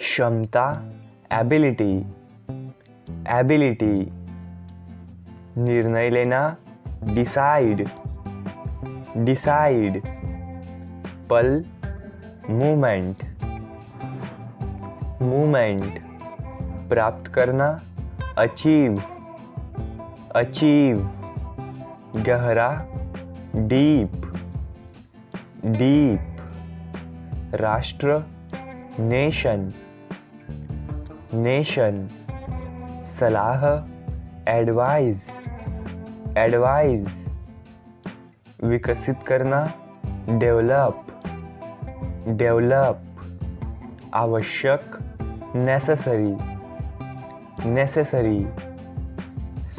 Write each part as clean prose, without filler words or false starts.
क्षमता ability, ability. निर्णय लेना डिसाइड, डिसाइड। पल मूवमेंट, मूवमेंट। प्राप्त करना अचीव, अचीव। गहरा डीप, डीप। राष्ट्र नेशन, नेशन। सलाह एडवाइस, एडवाइस। विकसित करना डेवलप, डेवलप। आवश्यक नेसेसरी, नेसेसरी।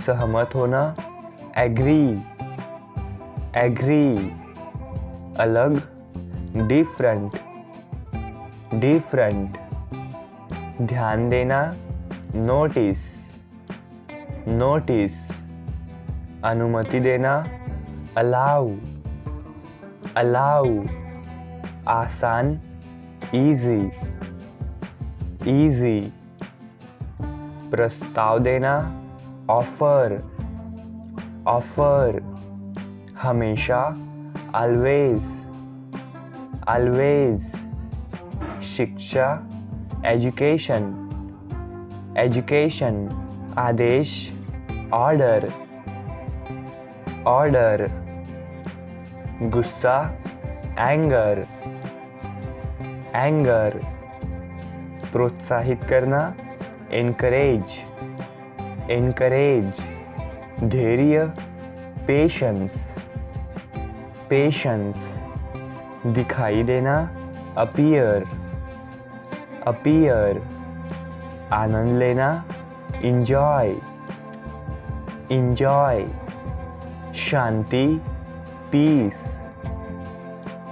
सहमत होना एग्री, एग्री। अलग डिफरेंट, डिफरेंट। ध्यान देना नोटिस, नोटिस। अनुमति देना अलाउ, अलाउ। आसान इजी, इजी। प्रस्ताव देना ऑफर, ऑफर। हमेशा ऑलवेज, ऑलवेज। शिक्षा एजुकेशन, एजुकेशन। आदेश ऑर्डर, ऑर्डर। गुस्सा एंगर, एंगर। प्रोत्साहित करना एनकरेज, एनकरेज। धैर्य पेशेंस, पेशेंस। दिखाई देना अपीयर, अपीयर। आनंद लेना इंजॉय, इंजॉय। शांति पीस,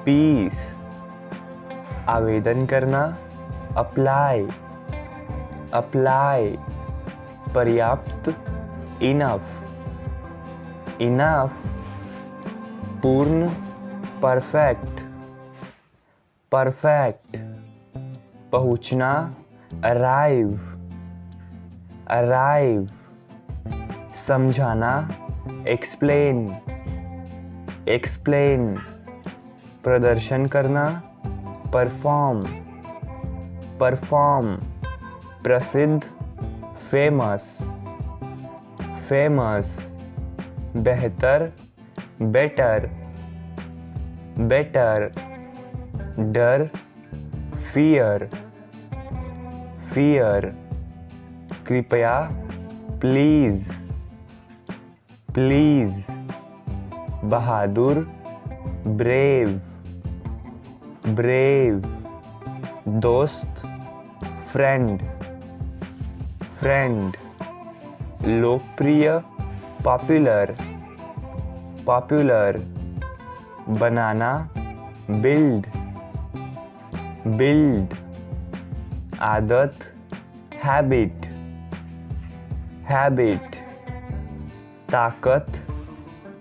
पीस। आवेदन करना अप्लाई, अप्लाई। पर्याप्त इनफ, इनफ। पूर्ण परफेक्ट, परफेक्ट। पहुंचना अराइव, अराइव। समझाना एक्सप्लेन, एक्सप्लेन। प्रदर्शन करना परफॉर्म, परफॉर्म। प्रसिद्ध फेमस, फेमस। बेहतर बेटर, बेटर। डर फियर, फियर। कृपया please, please. Bahadur brave, brave. दोस्त फ्रेंड, फ्रेंड। लोकप्रिय पॉपुलर, पॉपुलर। बनाना बिल्ड, बिल्ड। आदत हैबिट, हैबिट। ताकत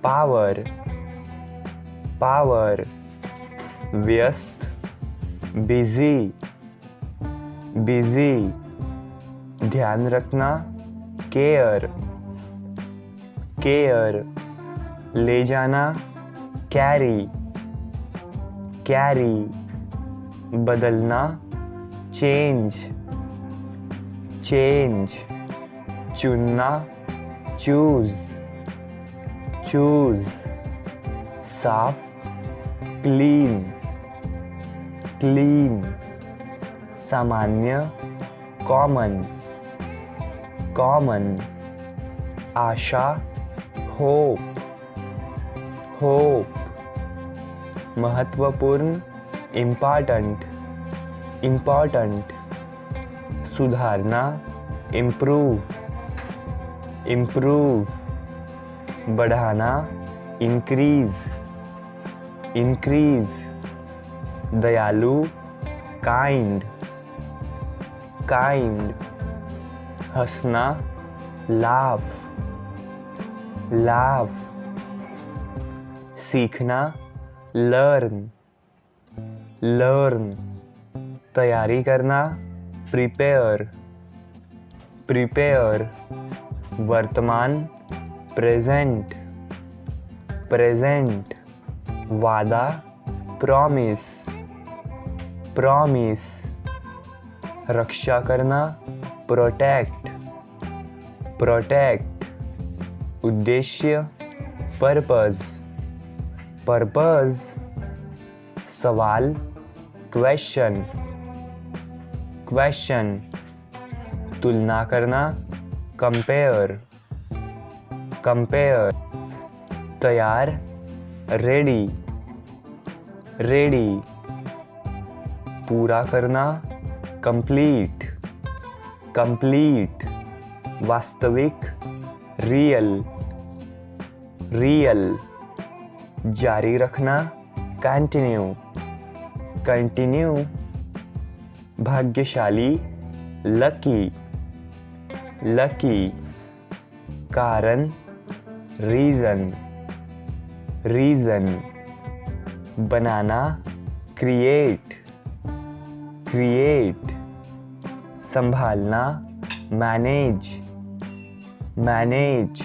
पावर, पावर। व्यस्त बिजी, बिजी। ध्यान रखना केयर, केयर। ले जाना कैरी, कैरी। बदलना चेंज, चेंज। चुनना चूज, चूज। साफ क्लीन, क्लीन। सामान्य कॉमन, कॉमन। आशा होप, होप। महत्वपूर्ण इम्पॉर्टेंट, इम्पॉर्टेंट। सुधारना इम्प्रूव, इम्प्रूव। बढ़ाना इंक्रीज, इंक्रीज। दयालु काइंड, काइंड। हंसना लाफ, लाफ। सीखना लर्न, लर्न। तैयारी करना प्रिपेयर प्रिपेयर, वर्तमान प्रेजेंट प्रेजेंट, वादा प्रॉमिस प्रॉमिस, रक्षा करना प्रोटेक्ट प्रोटेक्ट, उद्देश्य पर्पस पर्पस, सवाल क्वेश्चन क्वेश्चन, तुलना करना कंपेयर कंपेयर, तैयार रेडी रेडी, पूरा करना कंप्लीट कंप्लीट, वास्तविक रियल रियल, जारी रखना कंटिन्यू कंटिन्यू, भाग्यशाली लकी लकी, कारण रीजन रीजन, बनाना क्रिएट क्रिएट, संभालना मैनेज मैनेज,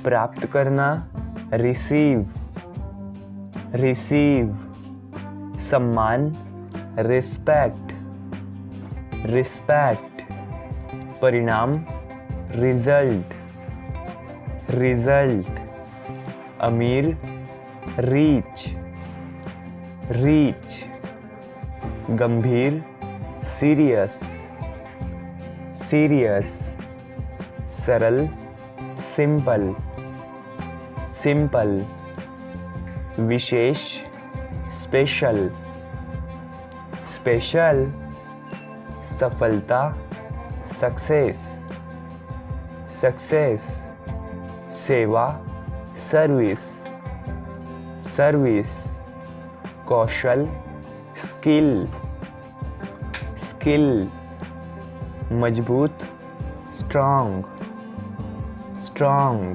प्राप्त करना रिसीव रिसीव, सम्मान रिस्पेक्ट रिस्पेक्ट, परिणाम रिजल्ट रिजल्ट, अमीर रीच रीच, गंभीर सीरियस सीरियस, सरल सिंपल सिंपल, विशेष स्पेशल स्पेशल, सफलता सक्सेस सक्सेस, सेवा सर्विस सर्विस, कौशल स्किल स्किल, मजबूत स्ट्रॉन्ग स्ट्रॉन्ग,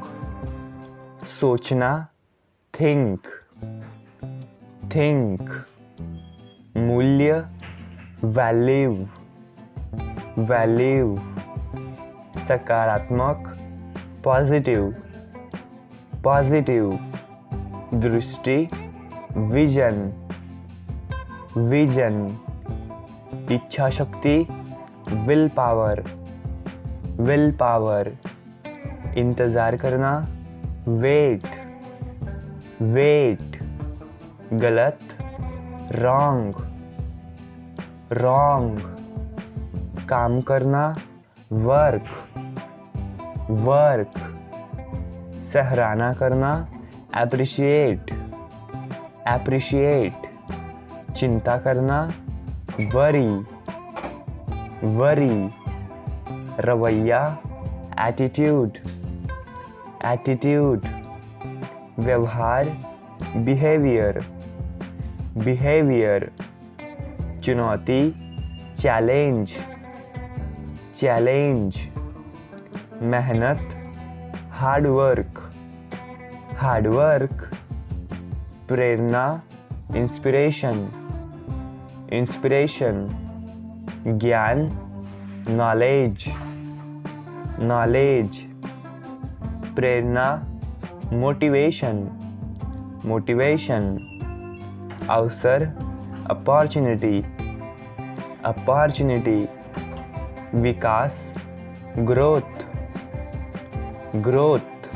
सोचना थिंक थिंक, मूल्य वैल्यू वैल्यू, सकारात्मक पॉजिटिव पॉजिटिव, दृष्टि विजन विजन, इच्छा शक्ति विल पावर इंतज़ार करना वेट वेट, गलत रॉन्ग रॉन्ग, काम करना वर्क वर्क, सराहना करना एप्रिशिएट एप्रिशिएट, चिंता करना वरी वरी, रवैया एटीट्यूड एटीट्यूड, व्यवहार बिहेवियर बिहेवियर, चुनौती चैलेंज चैलेंज, मेहनत हार्ड वर्क, प्रेरणा इंस्पिरेशन इंस्पिरेशन, ज्ञान नॉलेज नॉलेज, प्रेरणा मोटिवेशन मोटिवेशन, अवसर अपॉर्चुनिटी अपॉर्चुनिटी, विकास ग्रोथ ग्रोथ,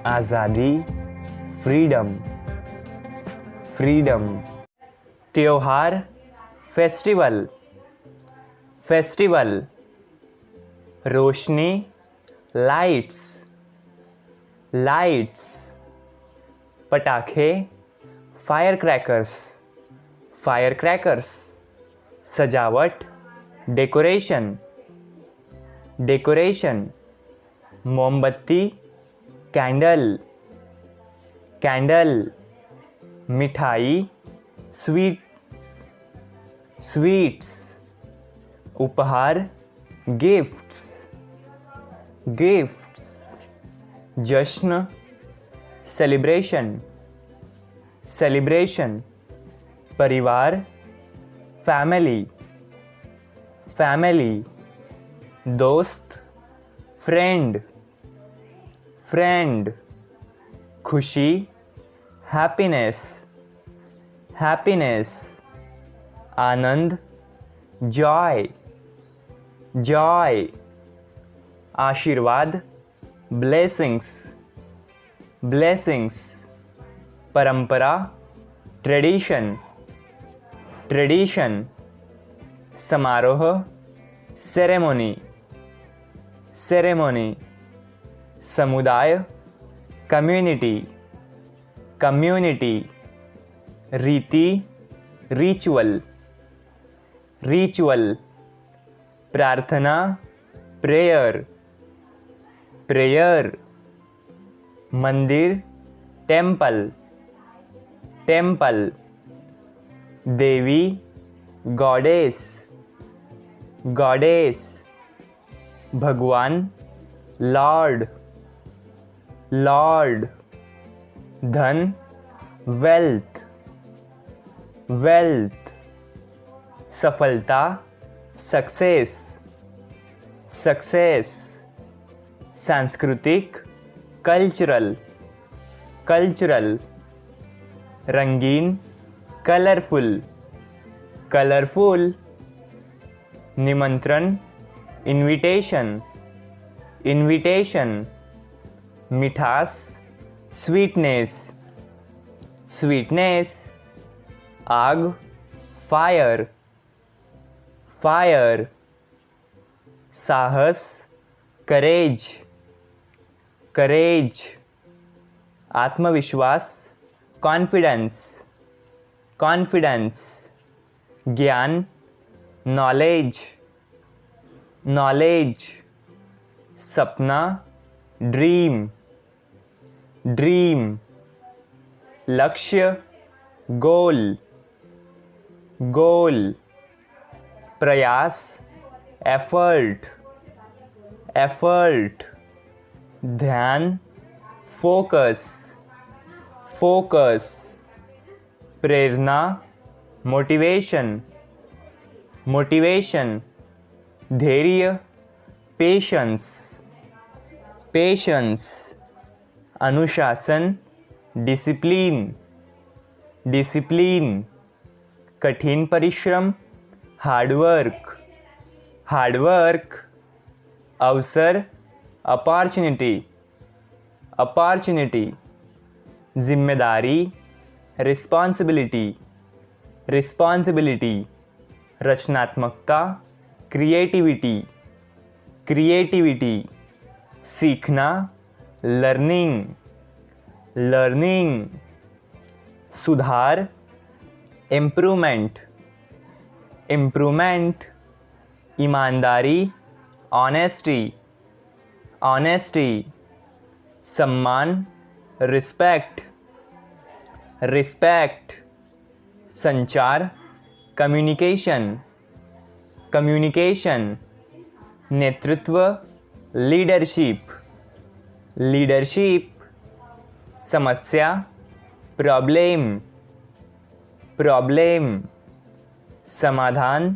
आज़ादी फ्रीडम फ्रीडम, त्योहार फेस्टिवल फेस्टिवल, रोशनी लाइट्स लाइट्स, पटाखे फायर क्रैकर्स, सजावट डेकोरेशन डेकोरेशन, मोमबत्ती कैंडल मिठाई स्वीट्स, उपहार गिफ्ट्स जश्न सेलिब्रेशन, परिवार फैमिली फैमिली, दोस्त, फ्रेंड, फ्रेंड, खुशी, हैप्पीनेस, हैप्पीनेस, आनंद, जॉय, जॉय, आशीर्वाद, ब्लेसिंग्स, ब्लेसिंग्स, परंपरा, ट्रेडिशन, ट्रेडिशन, समारोह, सेरेमोनी, सेरेमोनी, समुदाय, कम्युनिटी, कम्युनिटी, रीति, रिचुअल, रिचुअल, प्रार्थना, प्रेयर, प्रेयर, मंदिर, टेम्पल, टेम्पल, देवी, गॉडेस, गॉडेस, भगवान, लॉर्ड, लॉर्ड, धन, वेल्थ, वेल्थ, सफलता, सक्सेस, सक्सेस, सांस्कृतिक, कल्चरल, कल्चरल, रंगीन, कलरफुल, कलरफुल, निमंत्रण, इनविटेशन, इनविटेशन, मिठास, स्वीटनेस, स्वीटनेस, आग, फायर, फायर, साहस, करेज, करेज, आत्मविश्वास, कॉन्फिडेंस, कॉन्फिडेंस, ज्ञान, नॉलेज, नॉलेज, सपना, ड्रीम, ड्रीम, लक्ष्य, गोल, गोल, प्रयास, एफर्ट, एफर्ट, ध्यान, फोकस, फोकस, प्रेरणा, मोटिवेशन, मोटिवेशन, धैर्य, पेशेंस, पेशेंस, अनुशासन, डिसिप्लिन, डिसिप्लिन, कठिन परिश्रम, हार्डवर्क, हार्डवर्क, अवसर, अपॉर्चुनिटी, अपॉर्चुनिटी, जिम्मेदारी, रिस्पॉन्सिबिलिटी, रिस्पॉन्सिबिलिटी, रचनात्मकता, क्रिएटिविटी, क्रिएटिविटी, सीखना, लर्निंग, लर्निंग, सुधार, इम्प्रूवमेंट, इम्प्रूवमेंट, ईमानदारी, ऑनेस्टी, ऑनेस्टी, सम्मान, रिस्पेक्ट, रिस्पेक्ट, संचार, कम्युनिकेशन, कम्युनिकेशन, नेतृत्व, लीडरशिप, लीडरशिप, समस्या, प्रॉब्लम, प्रॉब्लम, समाधान,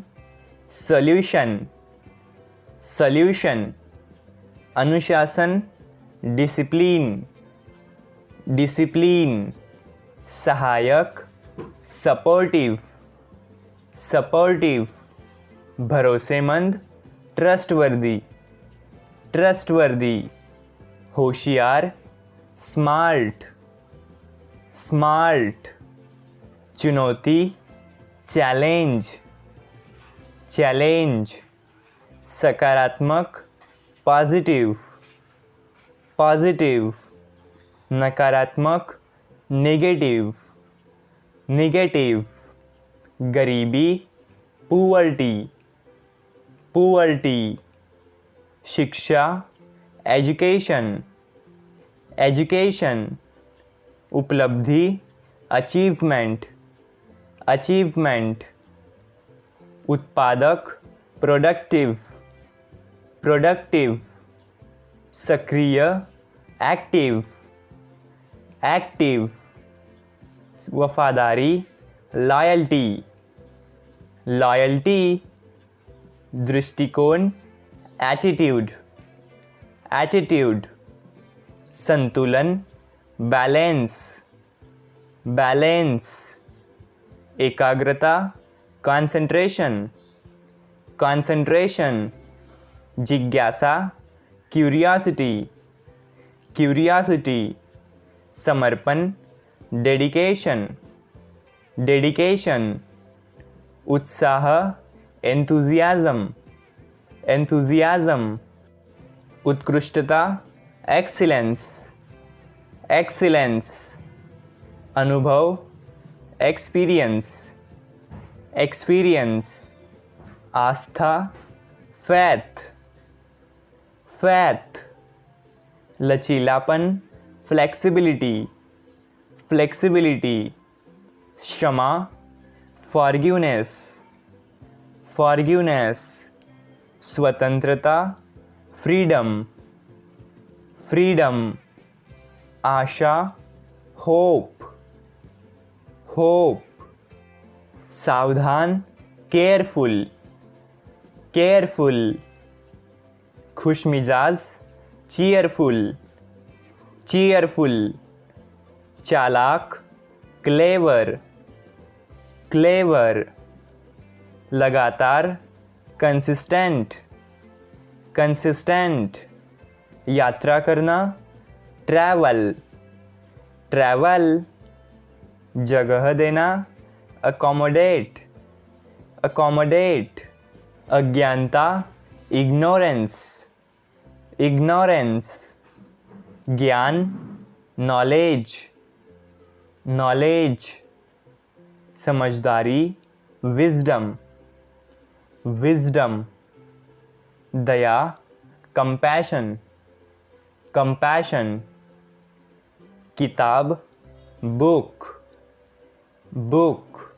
सॉल्यूशन, सॉल्यूशन, अनुशासन, डिसिप्लिन, डिसिप्लिन, सहायक, सपोर्टिव, सपोर्टिव, भरोसेमंद, ट्रस्टवर्दी, ट्रस्टवर्दी, होशियार, स्मार्ट, स्मार्ट, चुनौती, चैलेंज, चैलेंज, सकारात्मक, पॉजिटिव, पॉजिटिव, नकारात्मक, नेगेटिव, नेगेटिव, गरीबी, पुअर्टी, पुअर्टी, शिक्षा, एजुकेशन, एजुकेशन, उपलब्धि, अचीवमेंट, अचीवमेंट, उत्पादक, प्रोडक्टिव, प्रोडक्टिव, सक्रिय, एक्टिव, एक्टिव, वफादारी, लॉयल्टी, लॉयल्टी, दृष्टिकोण, एटीट्यूड, एटीट्यूड। संतुलन, बैलेंस, बैलेंस। एकाग्रता, कंसंट्रेशन, कंसंट्रेशन। जिज्ञासा, क्यूरियोसिटी, क्यूरियोसिटी। समर्पण, डेडिकेशन, डेडिकेशन। उत्साह, एंथुजियाज्म, एंथुजियाज्म। उत्कृष्टता, एक्सीलेंस, एक्सीलेंस। अनुभव, एक्सपीरियंस, एक्सपीरियंस। आस्था, फैथ, फैथ। लचीलापन, फ्लेक्सिबिलिटी, फ्लेक्सिबिलिटी। क्षमा, फॉरगिवनेस, फॉरगिवनेस। स्वतंत्रता, फ्रीडम, फ्रीडम। आशा, होप, होप। सावधान, केयरफुल, केयरफुल। खुशमिजाज, चीयरफुल, चीयरफुल। चालाक, क्लेवर, क्लेवर। लगातार, कंसिस्टेंट, कंसिस्टेंट। यात्रा करना, ट्रैवल, ट्रैवल। जगह देना, अकोमोडेट, अकोमोडेट। अज्ञानता, इग्नोरेंस, इग्नोरेंस। ज्ञान, नॉलेज, नॉलेज। समझदारी, विजडम, विजडम। दया, कंपैशन, कंपैशन। किताब, बुक, बुक।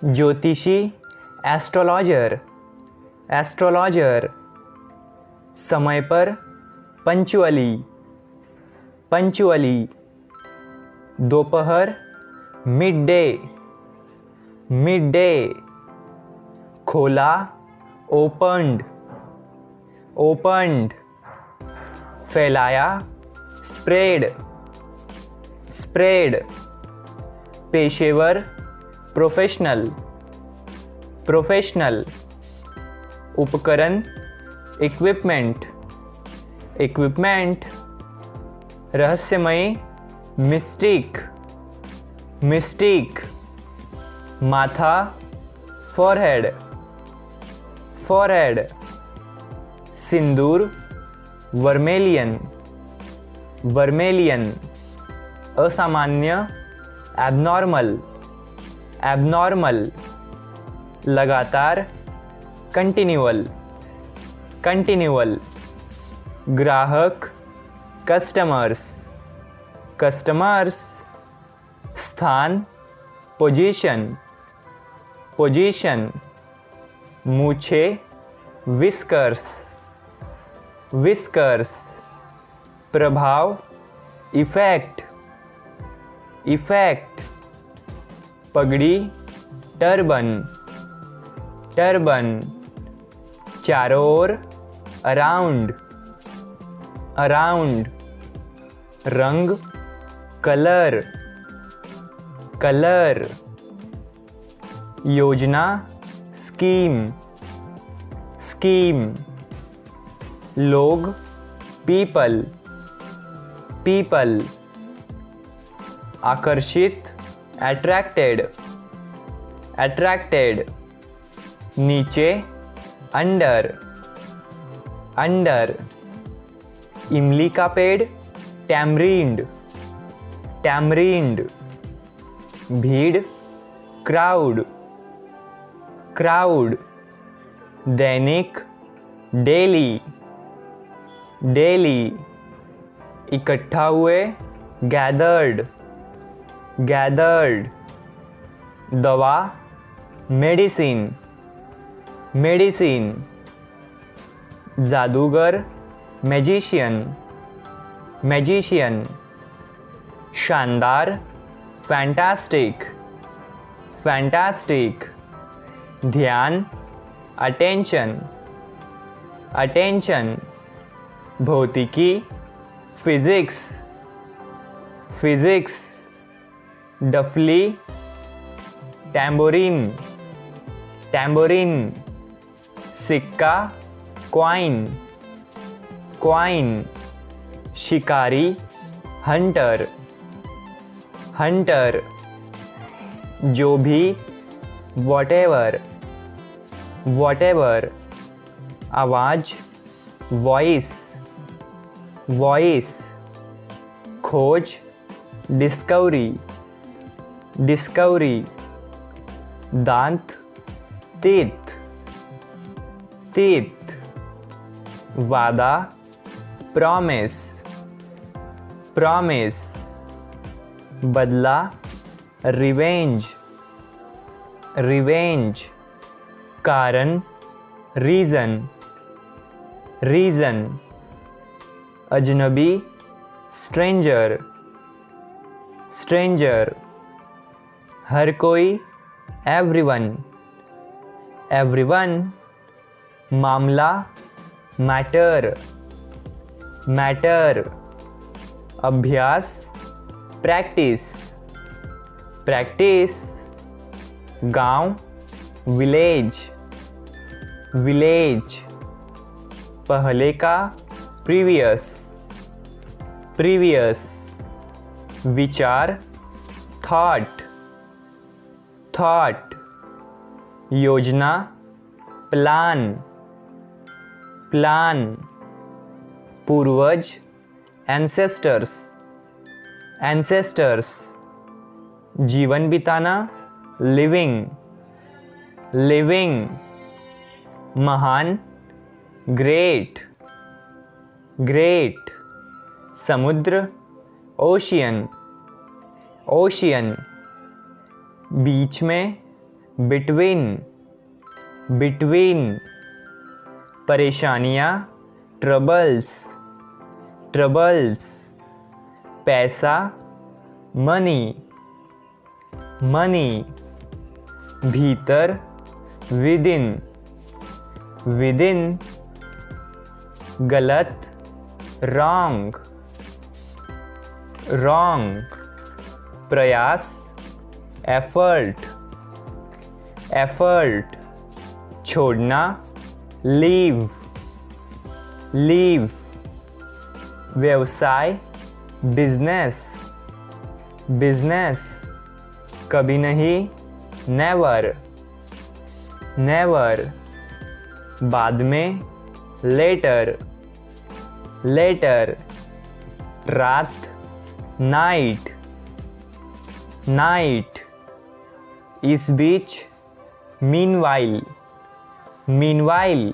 ज्योतिषी, एस्ट्रोलॉजर, एस्ट्रोलॉजर। समय पर, पंचुअली, पंचुअली। दोपहर, मिड डे, मिड डे। खोला, ओपन्ड, ओपन्ड। फैलाया, स्प्रेड, स्प्रेड। पेशेवर, प्रोफेशनल, प्रोफेशनल। उपकरण, इक्विपमेंट, इक्विपमेंट। रहस्यमयी, मिस्टिक, मिस्टिक। माथा, फॉरहेड, फॉरहेड। सिंदूर, वर्मेलियन, वर्मेलियन। असामान्य, एबनॉर्मल, एबनॉर्मल। लगातार, कंटिन्यूअल, कंटिन्यूअल। ग्राहक, कस्टमर्स, कस्टमर्स। स्थान, पोजीशन, पोजीशन। मूछे, विस्कर्स, विस्कर्स। प्रभाव, इफेक्ट, इफेक्ट। पगड़ी, टर्बन, टर्बन। चारों ओर, अराउंड, अराउंड। रंग, कलर, कलर। योजना, स्कीम, स्कीम। लोग, पीपल, पीपल। आकर्षित, अट्रैक्टेड, अट्रैक्टेड। नीचे, अंडर, अंडर। इमली का पेड़, टैमरिंड, टैमरिंड। भीड़, क्राउड, क्राउड। दैनिक, डेली, डेली। इकट्ठा हुए, गैदर्ड, गैदर्ड। दवा, मेडिसिन, मेडिसिन। जादूगर, मैजिशियन, मैजिशियन। शानदार, फैंटास्टिक, फैंटास्टिक। ध्यान, अटेंशन अटेंशन, भौतिकी फिजिक्स फिजिक्स, डफली टैम्बोरिन टैम्बोरिन, सिक्का क्वाइन क्वाइन, शिकारी हंटर हंटर, जो भी वॉटेवर वॉटेवर, आवाज़ वॉइस वॉइस, खोज डिस्कवरी डिस्कवरी, दांत टीथ टीथ, वादा प्रॉमिस प्रॉमिस, बदला रिवेंज रिवेंज, कारण रीज़न रीज़न, अजनबी स्ट्रेंजर स्ट्रेंजर, हर कोई एवरीवन एवरीवन, मामला मैटर मैटर, अभ्यास प्रैक्टिस प्रैक्टिस, गांव विलेज विलेज, पहले का प्रीवियस प्रीवियस, विचार थॉट थॉट, योजना प्लान प्लान, पूर्वज एंसेस्टर्स एंसेस्टर्स, जीवन बिताना लिविंग लिविंग, महान ग्रेट ग्रेट, समुद्र ओशियन ओशियन, बीच में बिटवीन बिटवीन, परेशानियाँ ट्रबल्स ट्रबल्स, पैसा मनी मनी, भीतर विदिन विदिन, गलत रॉन्ग रॉन्ग, प्रयास एफर्ट एफर्ट, छोड़ना लीव लीव, व्यवसाय बिजनेस बिजनेस, कभी नहीं नेवर नेवर, बाद में लेटर लेटर, रात नाइट नाइट, इस बीच मीनवाइल मीनवाइल,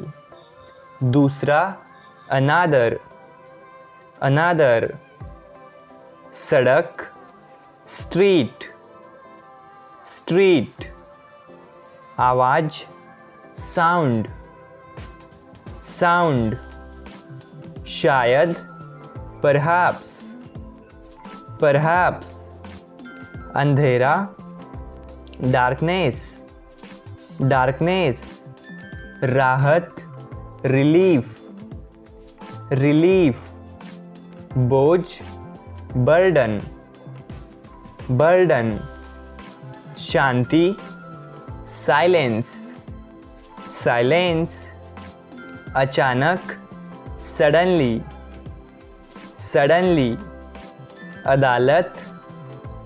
दूसरा अनादर अनादर, सड़क स्ट्रीट स्ट्रीट, आवाज़ साउंड साउंड, शायद परहैप्स परहैप्स, अंधेरा डार्कनेस डार्कनेस, राहत रिलीफ रिलीफ, बोझ बर्डन बर्डन, शांति साइलेंस साइलेंस, अचानक सडनली सडनली, अदालत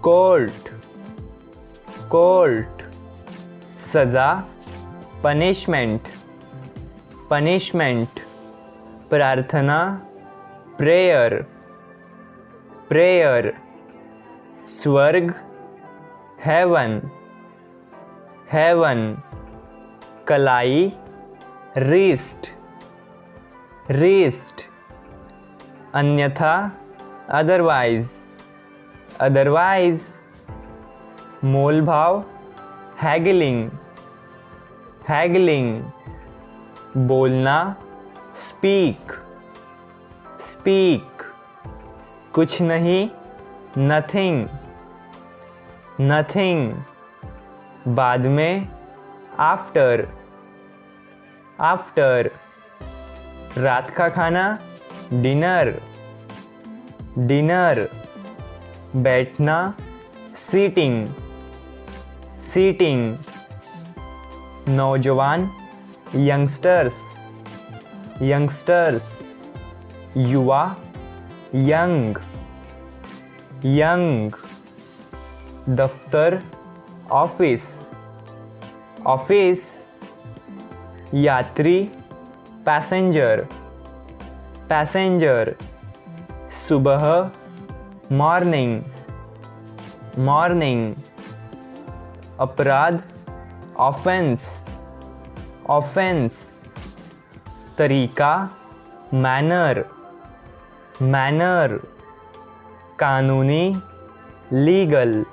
कोर्ट कोर्ट, सज़ा पनिशमेंट पनिशमेंट, प्रार्थना प्रेयर प्रेयर, स्वर्ग हेवन हेवन, कलाई रिस्ट रिस्ट, अन्यथा अदरवाइज अदरवाइज, मोल भाव हैगलिंग हैगलिंग, बोलना स्पीक स्पीक, कुछ नहीं नथिंग नथिंग, बाद में आफ्टर आफ्टर, रात का खाना डिनर, डिनर, बैठना सीटिंग, सीटिंग, नौजवान यंगस्टर्स, यंगस्टर्स, युवा यंग, यंग, दफ्तर ऑफिस, ऑफिस, यात्री पैसेंजर, पैसेंजर, सुबह मॉर्निंग, मॉर्निंग, अपराध ऑफेंस, ऑफेंस, तरीका मैनर, मैनर, कानूनी लीगल,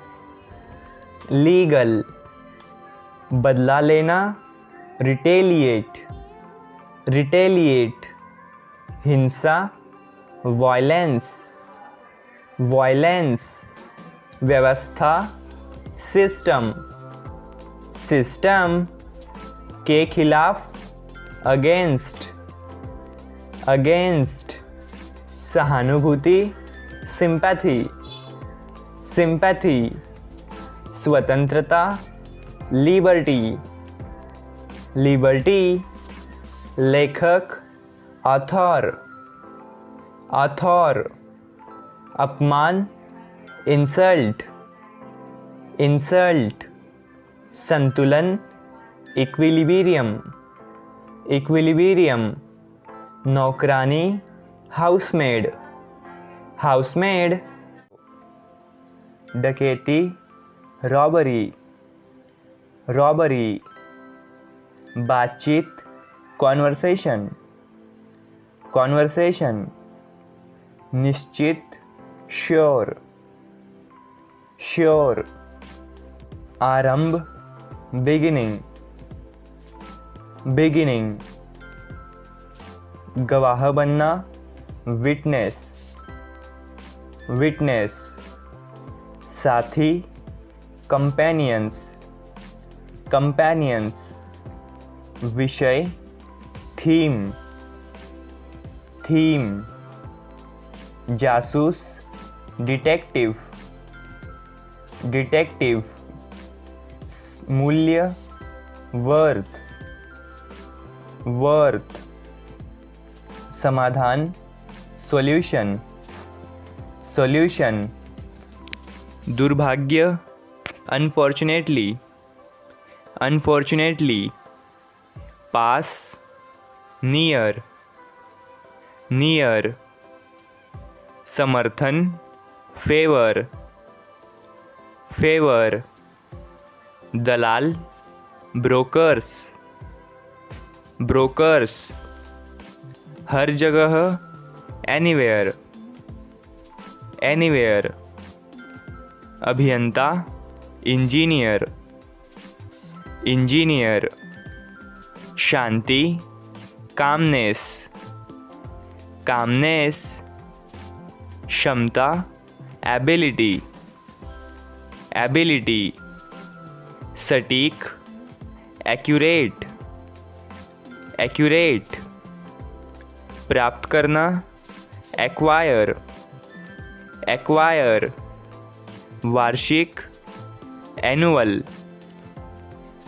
लीगल, बदला लेना रिटेलिएट, रिटेलिएट, हिंसा वायलेंस, वायलेंस, व्यवस्था सिस्टम, सिस्टम, के खिलाफ अगेंस्ट, अगेंस्ट, सहानुभूति सिंपैथी, सिंपैथी, स्वतंत्रता लिबर्टी, लिबर्टी, लेखक ऑथर, ऑथर, अपमान इंसल्ट, इंसल्ट, संतुलन इक्विलिब्रियम, इक्विलिब्रियम, नौकरानी हाउसमेड, हाउसमेड, डकैती रॉबरी, रॉबरी, बातचीत कॉन्वर्सेशन, कॉन्वर्सेशन, निश्चित श्योर, श्योर, आरंभ बिगिनिंग, बिगिनिंग, गवाह बनना विटनेस, विटनेस, साथी कंपेनियंस, कंपेनियंस, विषय थीम, थीम, जासूस डिटेक्टिव, डिटेक्टिव, मूल्य वर्थ, वर्थ, समाधान सॉल्यूशन, सॉल्यूशन, दुर्भाग्य अनफॉर्चुनेटली, अनफॉर्चुनेटली, पास नियर, नियर, समर्थन फेवर, फेवर, दलाल ब्रोकर्स, ब्रोकर्स, हर जगह एनीवेयर, एनीवेयर, अभियंता इंजीनियर, इंजीनियर, शांति कामनेस, कामनेस, क्षमता एबिलिटी, एबिलिटी, सटीक एक्यूरेट, एक्यूरेट, प्राप्त करना एक्वायर, एक्वायर, वार्षिक एनुअल,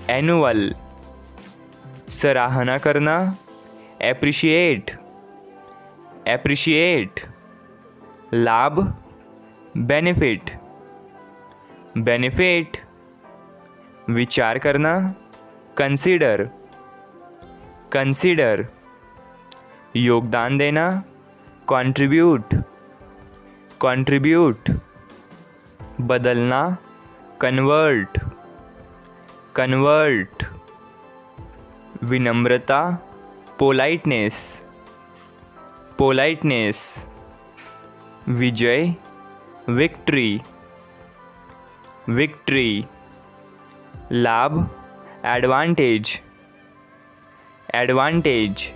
एनुअल, सराहना करना एप्रिशिएट, एप्रिशिएट, लाभ बेनिफिट, बेनिफिट, विचार करना कंसीडर, कंसीडर, योगदान देना कंट्रीब्यूट, कंट्रीब्यूट, बदलना कन्वर्ट, कन्वर्ट, विनम्रता पोलाइटनेस, पोलाइटनेस, विजय विक्ट्री, विक्ट्री, लाभ एडवांटेज, एडवांटेज,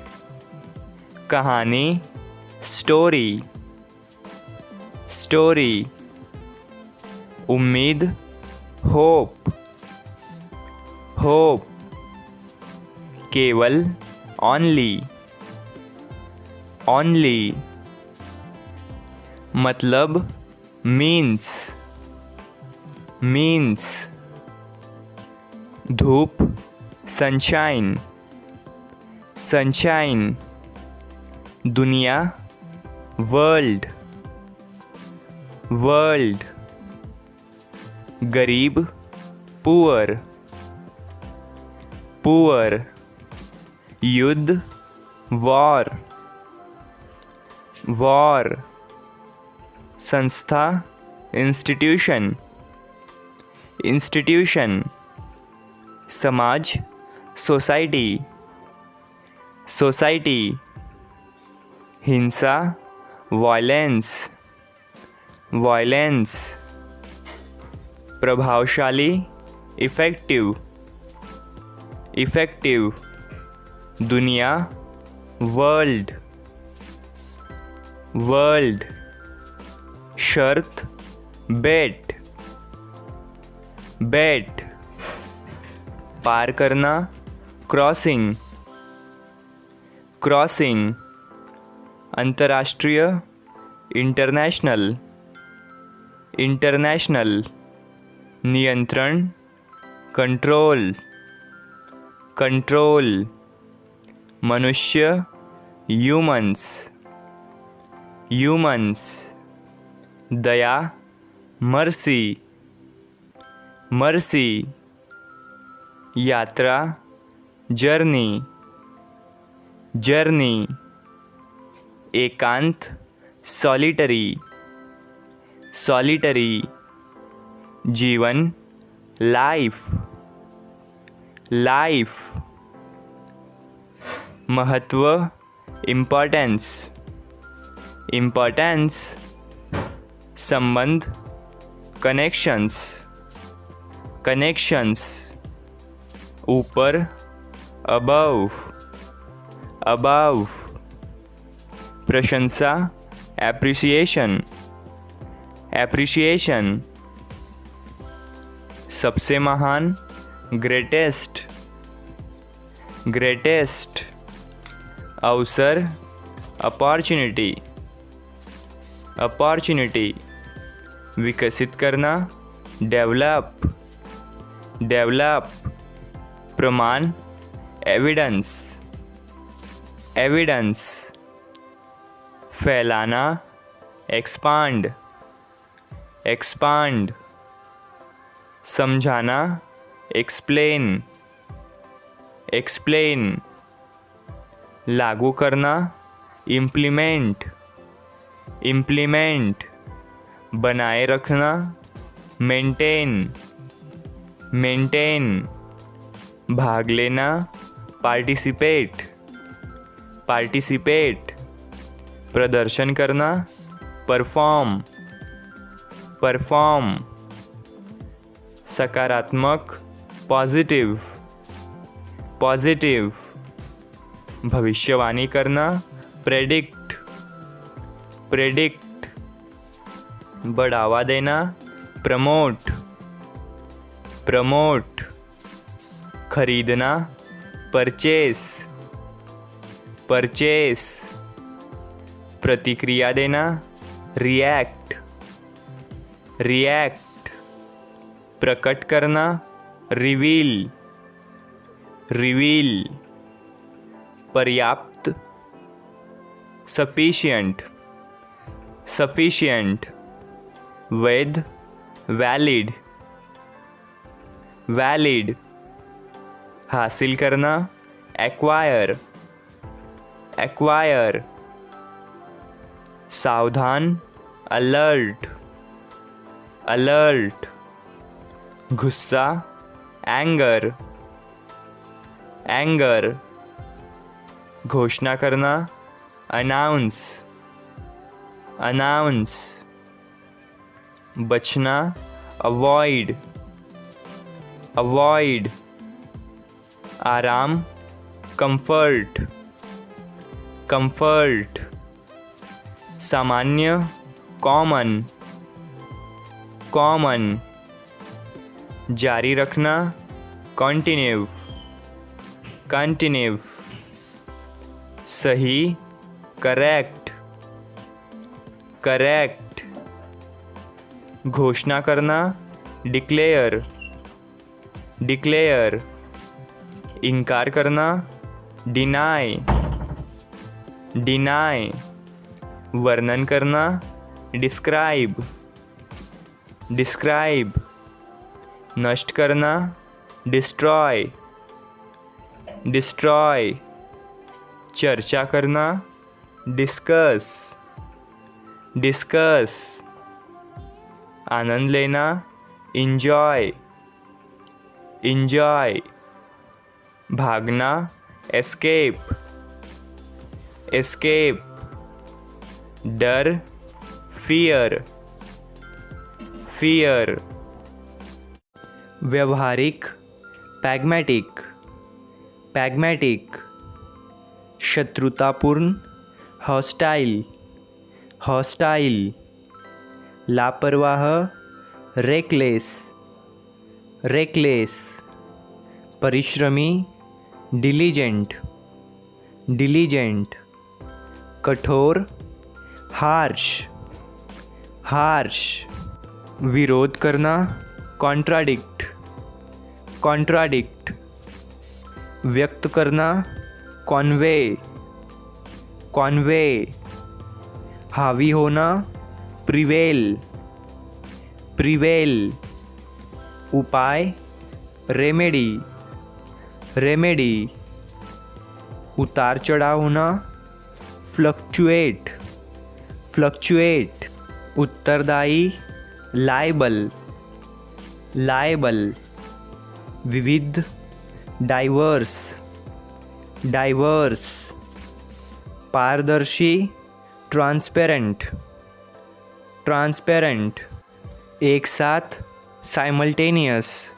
कहानी स्टोरी, स्टोरी, उम्मीद होप, होप, केवल only, only. मतलब means, means. धूप sunshine, sunshine. दुनिया world, world. गरीब poor, poor. युद्ध war, war. संस्था institution, institution. समाज society, society. हिंसा violence, violence. प्रभावशाली effective, effective. दुनिया world, world. शर्त bet, bet. पार करना क्रॉसिंग, क्रॉसिंग. अंतर्राष्ट्रीय इंटरनेशनल, इंटरनेशनल. नियंत्रण कंट्रोल, कंट्रोल. मनुष्य ह्यूमंस, ह्यूमंस. दया मर्सी, मर्सी. यात्रा जर्नी, जर्नी. एकांत सॉलिटरी, सॉलिटरी. जीवन लाइफ, लाइफ. महत्व इम्पोर्टेंस, इम्पोर्टेंस. संबंध कनेक्शंस, कनेक्शंस. ऊपर अबव, अबव. प्रशंसा एप्रिसिएशन, एप्रिसिएशन. सबसे महान ग्रेटेस्ट, ग्रेटेस्ट. अवसर अपॉर्चुनिटी, अपॉर्चुनिटी. विकसित करना डेवलप, डेवलप. प्रमाण एविडेंस, एविडेंस. फैलाना एक्सपांड, एक्सपांड. समझाना एक्सप्लेन, एक्सप्लेन. लागू करना इम्प्लीमेंट, इम्प्लीमेंट. बनाए रखना मेंटेन, मेंटेन. भाग लेना पार्टिसिपेट, पार्टिसिपेट. प्रदर्शन करना परफॉर्म, परफॉर्म. सकारात्मक पॉजिटिव, पॉजिटिव. भविष्यवाणी करना प्रेडिक्ट, प्रेडिक्ट. बढ़ावा देना प्रमोट, प्रमोट. खरीदना परचेस, परचेस. प्रतिक्रिया देना रिएक्ट, रिएक्ट. प्रकट करना रिवील, रिवील. पर्याप्त सफिशिएंट, सफिशिएंट. वैध वैलिड, वैलिड. हासिल करना एक्वायर, एक्वायर. सावधान अलर्ट, अलर्ट. गुस्सा एंगर, एंगर. घोषणा करना अनाउंस, अनाउंस. बचना अवॉइड, अवॉइड. आराम कंफर्ट, कंफर्ट. सामान्य कॉमन, कॉमन. जारी रखना कंटिन्यू, कंटिन्यू. सही, करेक्ट, करेक्ट। घोषणा करना, डिक्लेयर, डिक्लेयर। इनकार करना, डिनाई, डिनाई। वर्णन करना, डिस्क्राइब, डिस्क्राइब। नष्ट करना, डिस्ट्रॉय, डिस्ट्रॉय। चर्चा करना, डिस्कस, डिस्कस। आनंद लेना, इंजॉय, इंजॉय। भागना, एस्केप, एस्केप। डर, फियर, फियर। व्यवहारिक, पैग्मेटिक, पैग्मेटिक। शत्रुतापूर्ण, हॉस्टाइल, हॉस्टाइल। लापरवाह, रेकलेस, रेकलेस। परिश्रमी, डिलीजेंट, डिलीजेंट। कठोर, हार्श, हार्श। विरोध करना, कॉन्ट्राडिक्ट, कॉन्ट्राडिक्ट। व्यक्त करना, कॉन्वे, कॉन्वे। हावी होना, प्रिवेल, प्रिवेल। उपाय, रेमेडी, रेमेडी। उतार चढ़ाव होना, फ्लक्चुएट, फ्लक्चुएट। उत्तरदायी, लायबल, लायबल। विविध, डाइवर्स, डाइवर्स। पारदर्शी, ट्रांसपेरेंट, ट्रांसपेरेंट। एक साथ, साइमल्टेनियस,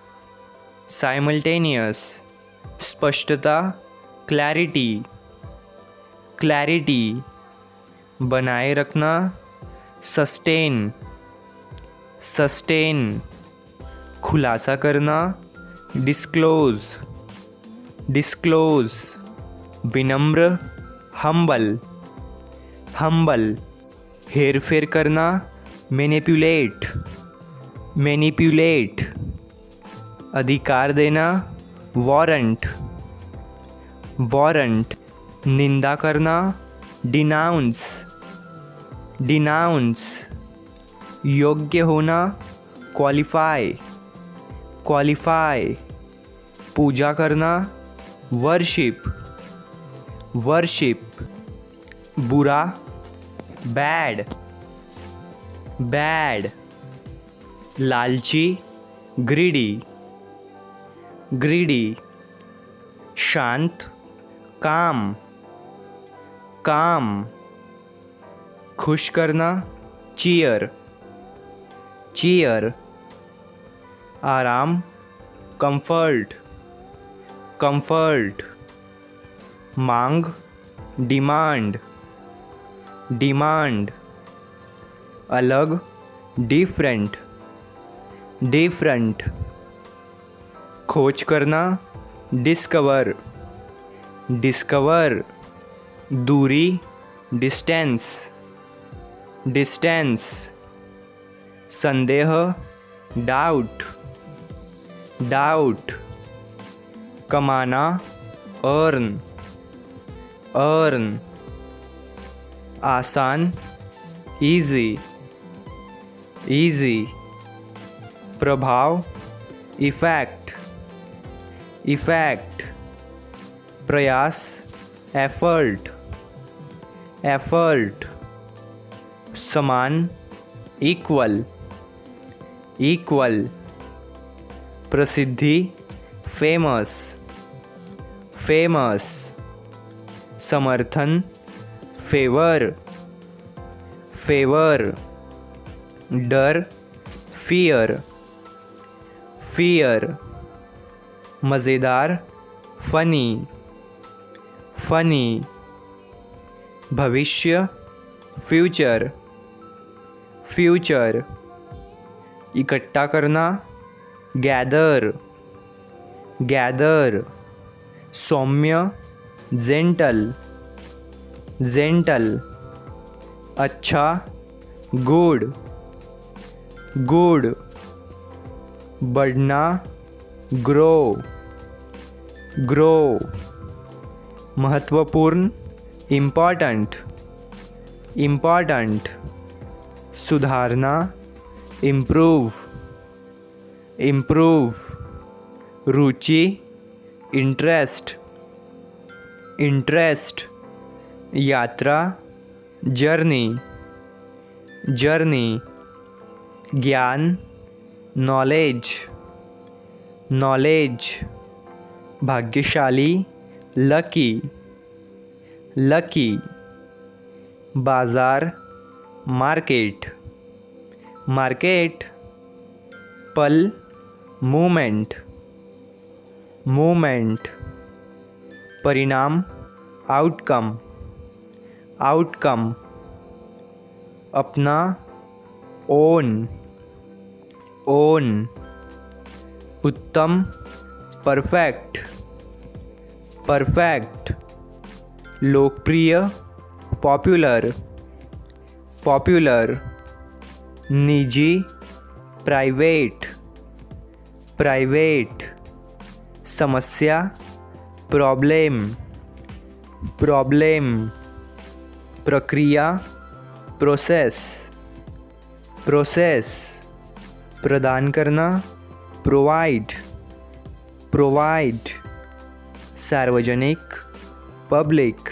साइमल्टेनियस। स्पष्टता, क्लैरिटी, क्लैरिटी। बनाए रखना, सस्टेन, सस्टेन। खुलासा करना, डिस्क्लोज, डिस्क्लोज। विनम्र, हम्बल, हम्बल। हेर फेर करना, मैनिपुलेट, मैनिपुलेट। अधिकार देना, वारंट, वारंट। निंदा करना, डिनाउंस, डिनाउंस। योग्य होना, क्वालिफाई, क्वालिफाई। पूजा करना, वर्शिप, वर्शिप। बुरा, बैड, बैड। लालची, ग्रीडी, ग्रीडी। शांत, काम, काम। खुश करना, चीयर, चीयर। आराम, कंफर्ट, कंफर्ट। मांग, डिमांड, डिमांड। अलग, डिफरेंट, डिफरेंट। खोज करना, डिस्कवर, डिस्कवर। दूरी, डिस्टेंस, डिस्टेंस। संदेह, डाउट, डाउट। कमाना, अर्न, अर्न। आसान, इजी, इजी। प्रभाव, इफेक्ट, इफेक्ट। प्रयास, एफर्ट, एफर्ट। समान, इक्वल, इक्वल। प्रसिद्धि, फेमस, फेमस। समर्थन, फेवर, फेवर। डर, फियर, फियर। मज़ेदार, फनी, फनी। भविष्य, फ्यूचर, फ्यूचर। इकट्ठा करना, गैदर, गैदर। सौम्य, जेंटल, जेंटल, अच्छा, गुड, गुड, बढ़ना, ग्रो, ग्रो, महत्वपूर्ण, इम्पॉर्टेंट, इम्पॉर्टेंट, सुधारना, इम्प्रूव, इम्प्रूव, रुचि, इंटरेस्ट, इंटरेस्ट, यात्रा, जर्नी, जर्नी, ज्ञान, नॉलेज, नॉलेज, भाग्यशाली, लकी, लकी, बाज़ार, मार्केट, मार्केट, पल, मूमेंट, मूमेंट, परिणाम, आउटकम, आउटकम, अपना, ओन, ओन, उत्तम, परफेक्ट, परफेक्ट, लोकप्रिय, पॉपुलर, पॉपुलर, निजी, प्राइवेट, प्राइवेट, समस्या, प्रॉब्लम, प्रॉब्लम, प्रक्रिया, प्रोसेस, प्रोसेस, प्रदान करना, प्रोवाइड, प्रोवाइड, सार्वजनिक, पब्लिक,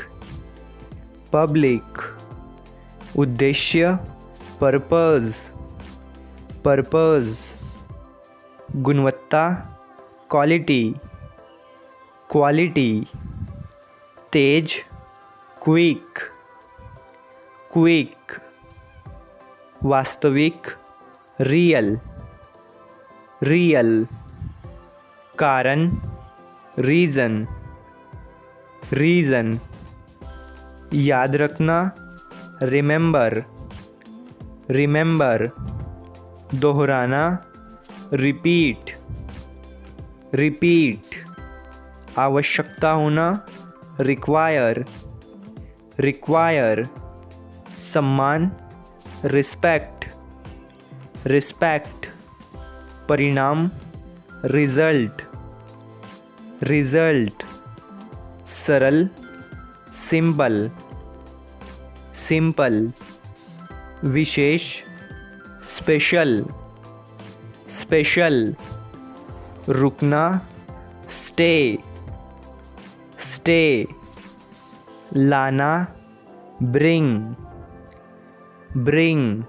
पब्लिक, उद्देश्य, पर्पज़, पर्पज़, गुणवत्ता, क्वालिटी, क्वालिटी, तेज, क्विक, क्विक, वास्तविक, रियल, रियल, कारण, रीज़न, रीज़न, याद रखना, रिमेंबर, रिमेंबर, दोहराना, रिपीट, रिपीट, आवश्यकता होना, रिक्वायर, रिक्वायर, सम्मान, रिस्पेक्ट, रिस्पेक्ट, परिणाम, रिजल्ट, रिजल्ट, सरल, सिंपल, सिंपल, विशेष, स्पेशल, स्पेशल, रुकना, स्टे, स्टे, लाना, ब्रिंग, ब्रिंग,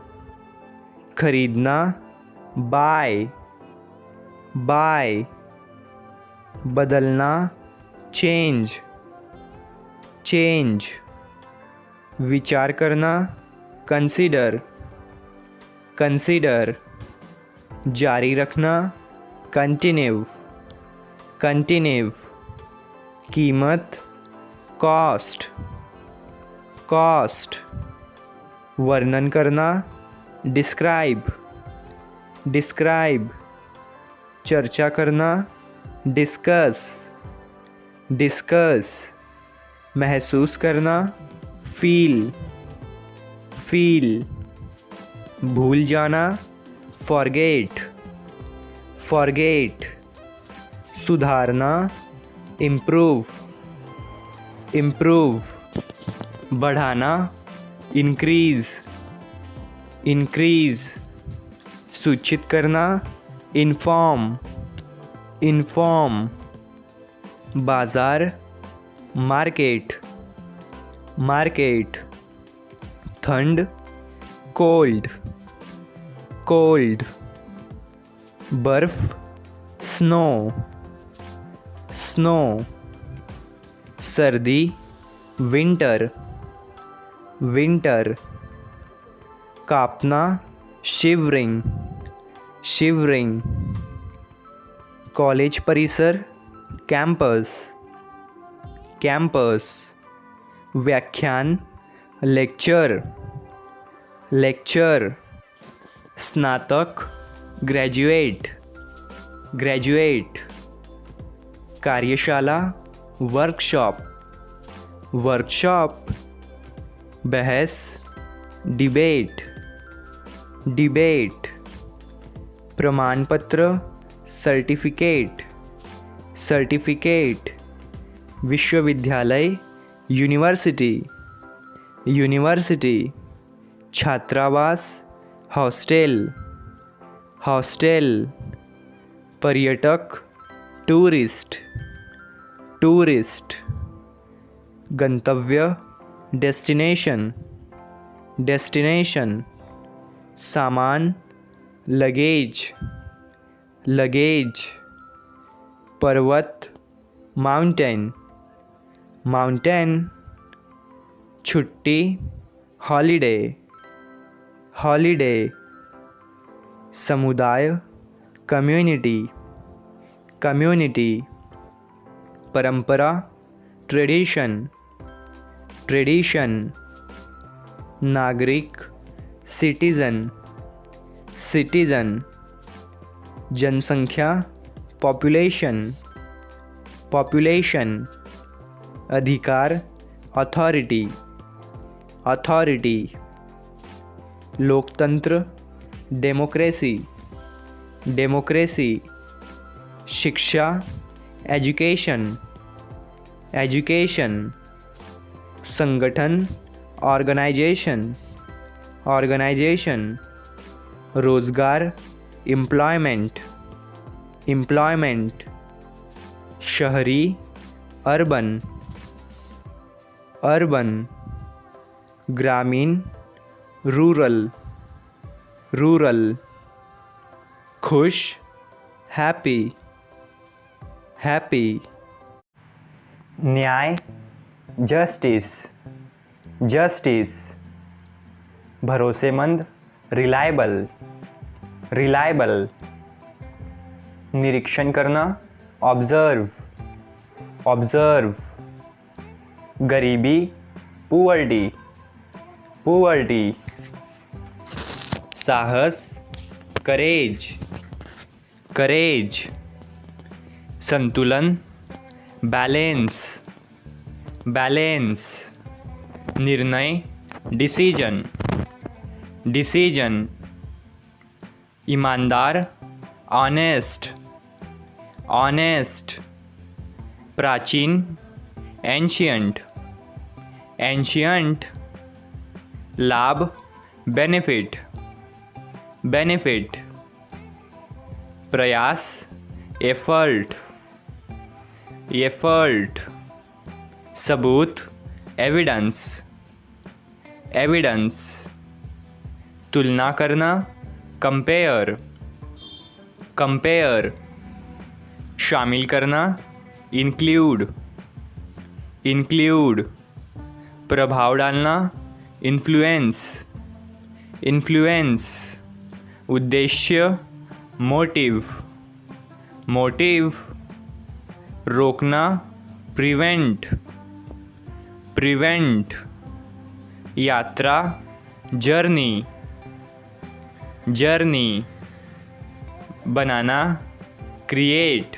खरीदना, बाय, बाय, बदलना, चेंज, चेंज, विचार करना, कंसीडर, कंसीडर, जारी रखना, कंटिन्यू, कंटिन्यू, कीमत, कॉस्ट, कॉस्ट, वर्णन करना, डिस्क्राइब, डिस्क्राइब, चर्चा करना, डिस्कस, डिस्कस, महसूस करना, फील, फील, भूल जाना, फॉरगेट, फॉरगेट, सुधारना, इम्प्रूव, इम्प्रूव, बढ़ाना, इंक्रीज़, इंक्रीज़, सूचित करना, इन्फॉर्म, इन्फॉर्म, बाज़ार, मार्केट, मार्केट, ठंड, कोल्ड, कोल्ड, बर्फ़, स्नो, स्नो, सर्दी, विंटर, विंटर, कांपना, शिवरिंग, शिवरिंग, कॉलेज परिसर, कैंपस, कैंपस, व्याख्यान, लेक्चर, लेक्चर, स्नातक, ग्रेजुएट, ग्रेजुएट, कार्यशाला, वर्कशॉप, वर्कशॉप, बहस, डिबेट, डिबेट। प्रमाण पत्र, सर्टिफिकेट, सर्टिफिकेट। विश्वविद्यालय, यूनिवर्सिटी, यूनिवर्सिटी। छात्रावास, हॉस्टेल, हॉस्टेल। पर्यटक, टूरिस्ट, टूरिस्ट। गंतव्य, डेस्टिनेशन, डेस्टिनेशन। सामान, लगेज, लगेज। पर्वत, माउंटेन, माउंटेन। छुट्टी, हॉलिडे, हॉलिडे। समुदाय, कम्युनिटी, कम्युनिटी। परंपरा, ट्रेडिशन, ट्रेडिशन। नागरिक, सिटीज़न, सिटीज़न। जनसंख्या, पॉपुलेशन, पॉपुलेशन। अधिकार, अथॉरिटी, अथॉरिटी। लोकतंत्र, डेमोक्रेसी, डेमोक्रेसी। शिक्षा, एजुकेशन, एजुकेशन। संगठन, ऑर्गेनाइजेशन, ऑर्गेनाइजेशन। रोज़गार, एम्प्लॉयमेंट, एम्प्लॉयमेंट। शहरी, अर्बन, अर्बन। ग्रामीण, रूरल, रूरल। खुश, हैप्पी, हैप्पी। न्याय, जस्टिस, जस्टिस। भरोसेमंद, रिलायबल, रिलायबल। निरीक्षण करना, ऑब्जर्व, ऑब्जर्व। गरीबी, पुअर्टी, पुअर्टी। साहस, करेज, करेज। संतुलन, बैलेंस, बैलेंस। निर्णय, डिसीजन, डिसीजन। ईमानदार, ऑनेस्ट, ऑनेस्ट। प्राचीन, एंशियंट, एंशियंट। लाभ, बेनिफिट, बेनिफिट। प्रयास, एफर्ट, एफर्ट। सबूत, एविडेंस, एविडेंस। तुलना करना, कंपेयर, कंपेयर। शामिल करना, इंक्लूड, इंक्लूड। प्रभाव डालना, इन्फ्लुएंस, इन्फ्लुएंस। उद्देश्य, मोटिव, मोटिव। रोकना, प्रिवेंट, प्रिवेंट। यात्रा, जर्नी, जर्नी। बनाना, क्रिएट,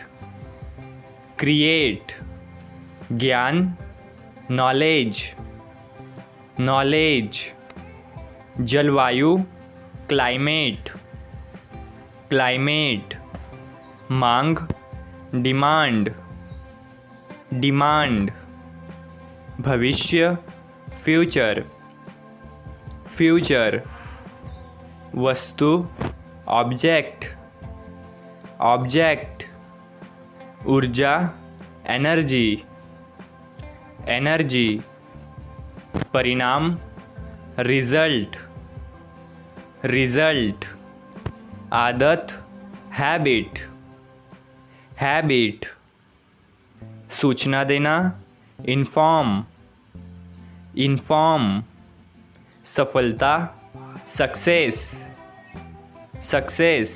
क्रिएट। ज्ञान, नॉलेज, नॉलेज। जलवायु, क्लाइमेट, क्लाइमेट। मांग, डिमांड, डिमांड। भविष्य, फ्यूचर, फ्यूचर। वस्तु, ऑब्जेक्ट, ऑब्जेक्ट। ऊर्जा, एनर्जी, एनर्जी। परिणाम, रिजल्ट, रिजल्ट। आदत, हैबिट, हैबिट। सूचना देना, इन्फॉर्म, इन्फॉर्म। सफलता, सक्सेस, सक्सेस।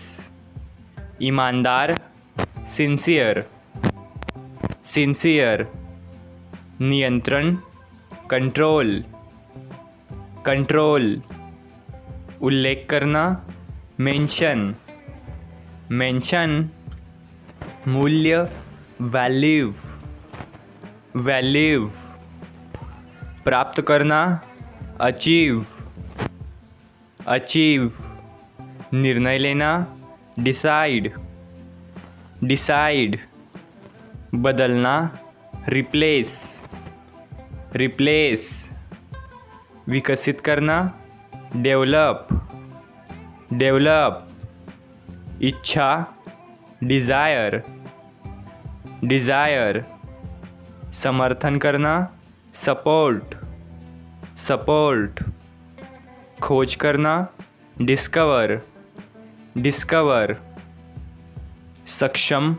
ईमानदार, सिंसियर, सिंसियर। नियंत्रण, कंट्रोल, कंट्रोल। उल्लेख करना, मेंशन, मेंशन। मूल्य, वैल्यू, वैल्यू। प्राप्त करना, अचीव, अचीव, निर्णय लेना, डिसाइड, डिसाइड, बदलना, रिप्लेस, रिप्लेस, विकसित करना, डेवलप, डेवलप, इच्छा, डिज़ायर, डिज़ायर, समर्थन करना, सपोर्ट, सपोर्ट, खोज करना, डिस्कवर, डिस्कवर, सक्षम,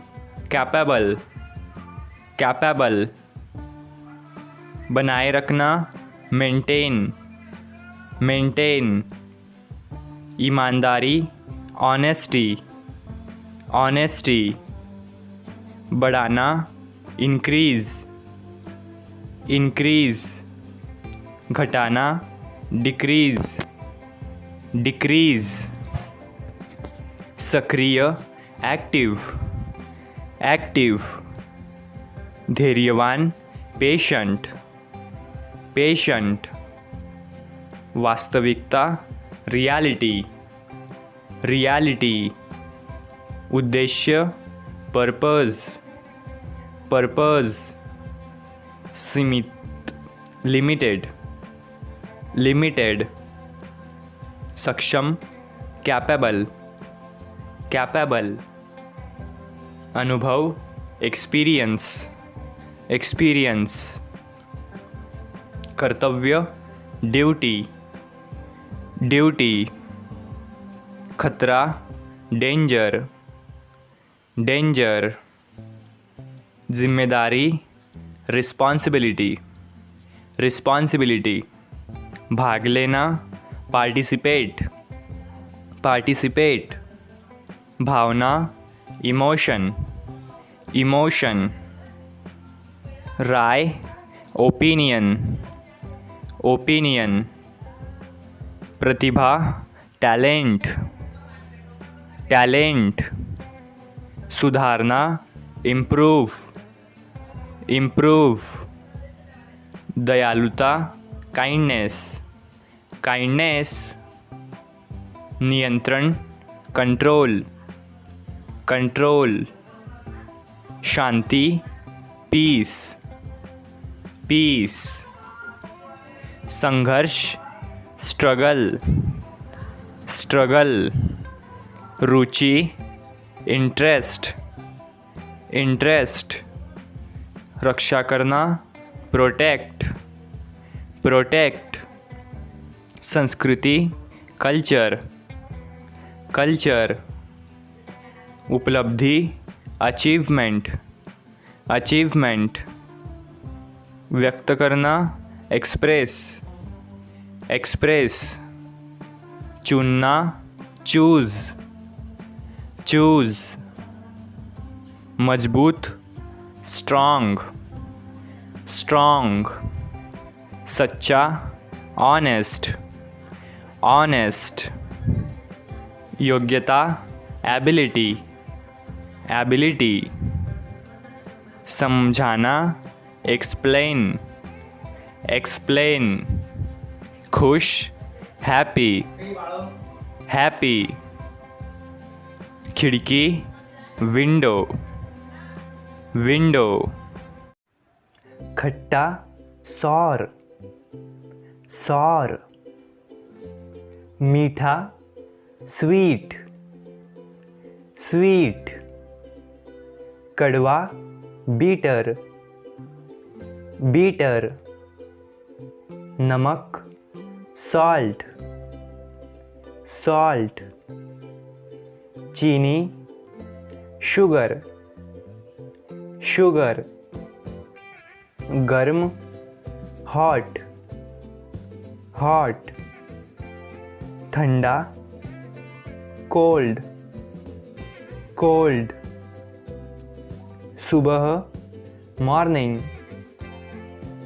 कैपेबल, कैपेबल, बनाए रखना, मेंटेन, मेंटेन, ईमानदारी, ऑनेस्टी, ऑनेस्टी, बढ़ाना, इंक्रीज़, इंक्रीज़, घटाना, डिक्रीज़, डिक्रीज़, सक्रिय, एक्टिव, एक्टिव, धैर्यवान, पेशेंट, पेशेंट, वास्तविकता, रियलिटी, रियलिटी, उद्देश्य, पर्पज़, पर्पज़, सीमित, लिमिटेड, लिमिटेड, सक्षम, कैपेबल, कैपेबल, अनुभव, एक्सपीरियंस, एक्सपीरियंस, कर्तव्य, ड्यूटी, ड्यूटी, खतरा, डेंजर, डेंजर, जिम्मेदारी, रिस्पॉन्सिबिलिटी, रिस्पॉन्सिबिलिटी, भाग लेना, पार्टिसिपेट, पार्टिसिपेट, भावना, इमोशन, इमोशन, राय, ओपिनियन, ओपिनियन, प्रतिभा, टैलेंट, टैलेंट, सुधारना, इम्प्रूव, इम्प्रूव, दयालुता, काइंडनेस, काइंडनेस, नियंत्रण, कंट्रोल, कंट्रोल, शांति, पीस, पीस, संघर्ष, स्ट्रगल, स्ट्रगल, रुचि, इंटरेस्ट, इंटरेस्ट, रक्षा करना, प्रोटेक्ट, प्रोटेक्ट, संस्कृति, कल्चर, कल्चर, उपलब्धि, अचीवमेंट, अचीवमेंट, व्यक्त करना, एक्सप्रेस, एक्सप्रेस, चुनना, चूज़, चूज़, मजबूत, स्ट्रॉन्ग, स्ट्रॉन्ग, सच्चा, ऑनेस्ट, ऑनेस्ट, योग्यता, एबिलिटी, एबिलिटी, समझाना, एक्सप्लेन, एक्सप्लेन, खुश, हैप्पी, हैप्पी, खिड़की, विंडो, विंडो, खट्टा, सौर, सौर, मीठा, स्वीट, स्वीट, कड़वा, बीटर, बीटर, नमक, सॉल्ट, सॉल्ट, चीनी, शुगर, शुगर, गर्म, हॉट, हॉट, ठंडा, कोल्ड, कोल्ड, सुबह, मॉर्निंग,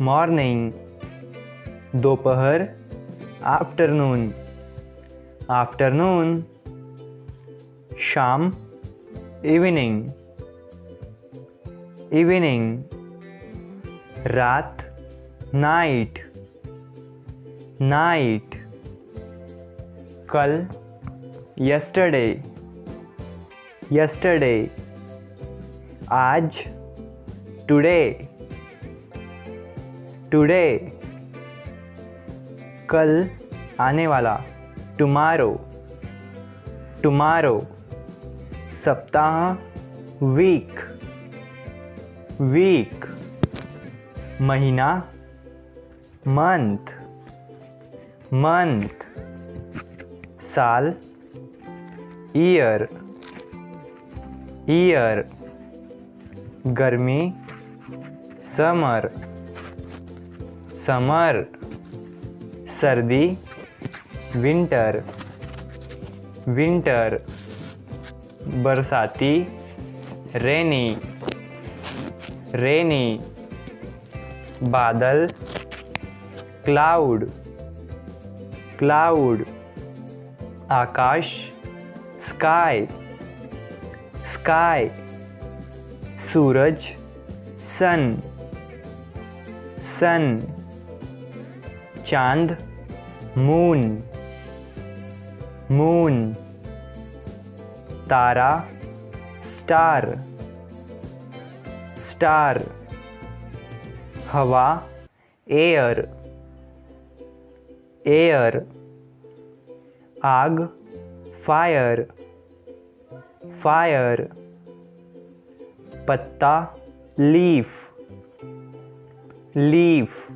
मॉर्निंग, दोपहर, आफ्टरनून, आफ्टरनून, शाम, इवनिंग, इवनिंग, रात, नाइट, नाइट, कल, yesterday, yesterday, आज, today, today, कल आने वाला, tomorrow, tomorrow, सप्ताह, week, week, महीना, month, month, साल, year, year, गर्मी, summer, summer, सर्दी, winter, winter, बरसाती, rainy, rainy, बादल, cloud, cloud, आकाश, स्काई, स्काई, सूरज, सन, सन, चांद, मून, मून, तारा, स्टार, स्टार, हवा, एयर, एयर, आग, फायर, फायर, पत्ता, लीफ, लीफ,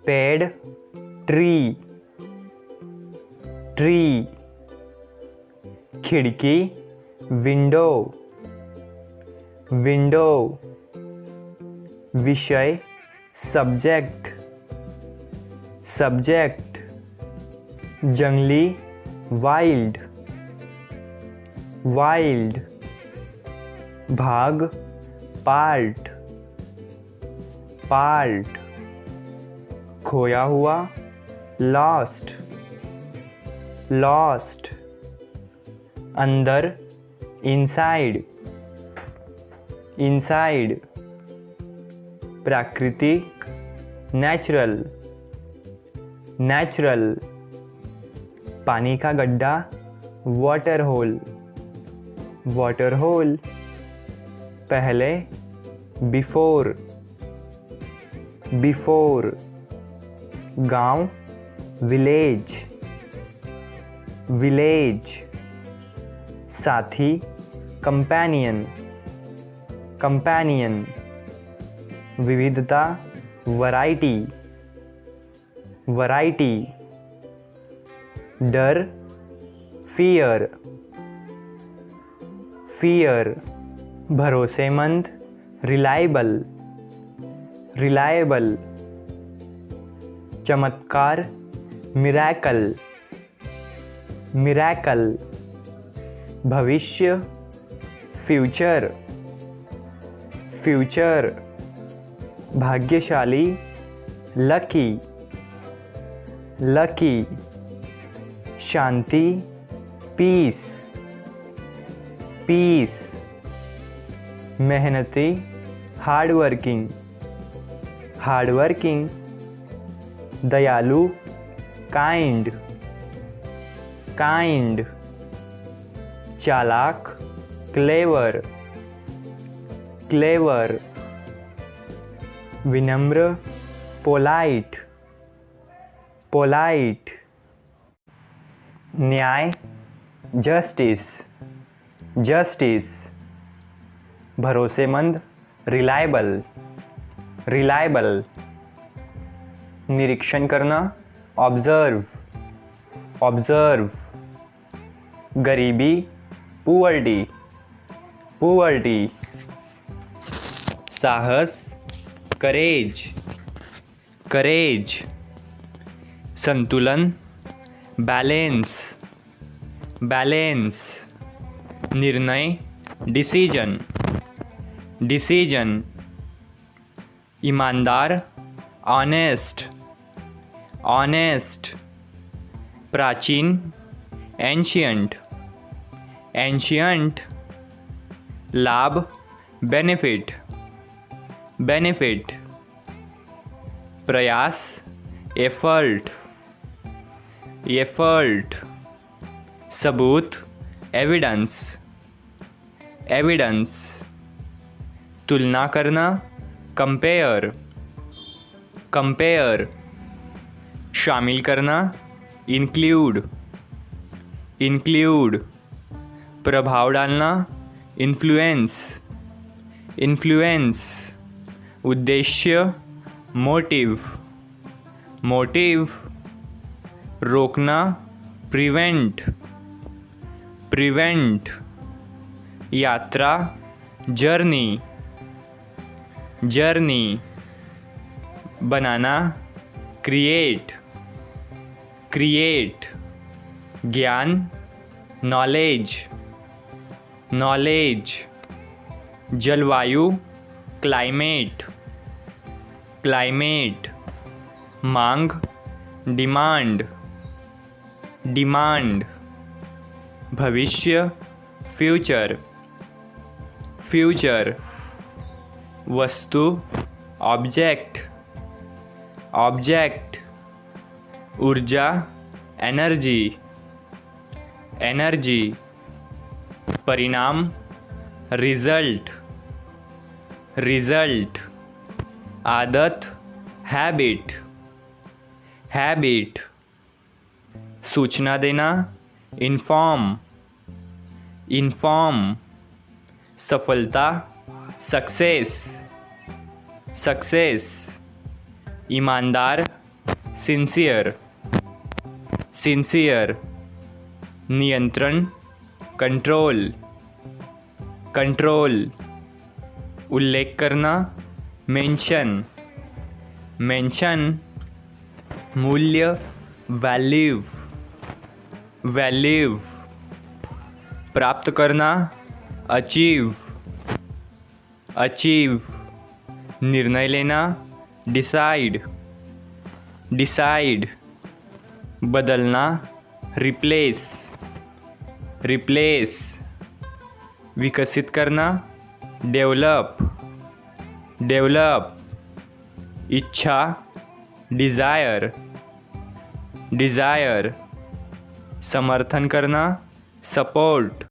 पेड़, ट्री, ट्री, खिड़की, विंडो, विंडो, विषय, सब्जेक्ट, सब्जेक्ट, जंगली, वाइल्ड, वाइल्ड, भाग, पार्ट, पार्ट, खोया हुआ, लॉस्ट, लॉस्ट, अंदर, इनसाइड, इनसाइड, प्राकृतिक, नेचुरल, नेचुरल, पानी का गड्ढा, वाटर होल, वाटर होल, पहले, बिफोर, बिफोर, गांव, विलेज, विलेज, साथी, कंपेनियन, कंपेनियन, विविधता, वैरायटी, वैरायटी, डर, फियर, फियर, भरोसेमंद, रिलायबल, रिलायबल, चमत्कार, मिरेकल, मिरेकल, भविष्य, फ्यूचर, फ्यूचर, भाग्यशाली, लकी, लकी, शांति, पीस, पीस, मेहनती, हार्ड वर्किंग, हार्ड वर्किंग, दयालु, काइंड, काइंड, चालाक, क्लेवर, क्लेवर, विनम्र, पोलाइट, पोलाइट, न्याय, जस्टिस, जस्टिस, भरोसेमंद, रिलायबल, रिलायबल, निरीक्षण करना, ऑब्जर्व, ऑब्जर्व, गरीबी, पुअर्टी, पुअर्टी, साहस, करेज, करेज, संतुलन, बैलेंस, बैलेंस, निर्णय, डिसीजन, डिसीजन, ईमानदार, ऑनेस्ट, ऑनेस्ट, प्राचीन, एंशियंट, एंशियंट, लाभ, बेनिफिट, बेनिफिट, प्रयास, एफर्ट, एफर्ट। सबूत, एविडेंस, एविडेंस। तुलना करना, कंपेयर, कंपेयर। शामिल करना, इंक्लूड, इंक्लूड। प्रभाव डालना, इन्फ्लुएंस, इन्फ्लुएंस। उद्देश्य, मोटिव, मोटिव। रोकना, प्रिवेंट, प्रिवेंट। यात्रा, जर्नी, जर्नी। बनाना, क्रिएट, क्रिएट। ज्ञान, नॉलेज, नॉलेज। जलवायु, क्लाइमेट, क्लाइमेट। मांग, डिमांड, डिमांड। भविष्य, फ्यूचर, फ्यूचर। वस्तु, ऑब्जेक्ट, ऑब्जेक्ट। ऊर्जा, एनर्जी, एनर्जी। परिणाम, रिजल्ट, रिजल्ट। आदत, हैबिट, हैबिट। सूचना देना, इन्फॉर्म, इन्फॉर्म। सफलता, सक्सेस, सक्सेस। ईमानदार, सिंसियर, सिंसियर। नियंत्रण, कंट्रोल, कंट्रोल। उल्लेख करना, मेंशन, मेंशन। मूल्य, वैल्यू, वैल्यू। प्राप्त करना, अचीव, अचीव। निर्णय लेना, डिसाइड, डिसाइड। बदलना, रिप्लेस, रिप्लेस। विकसित करना, डेवलप, डेवलप। इच्छा, डिज़ायर, डिज़ायर। समर्थन करना, सपोर्ट,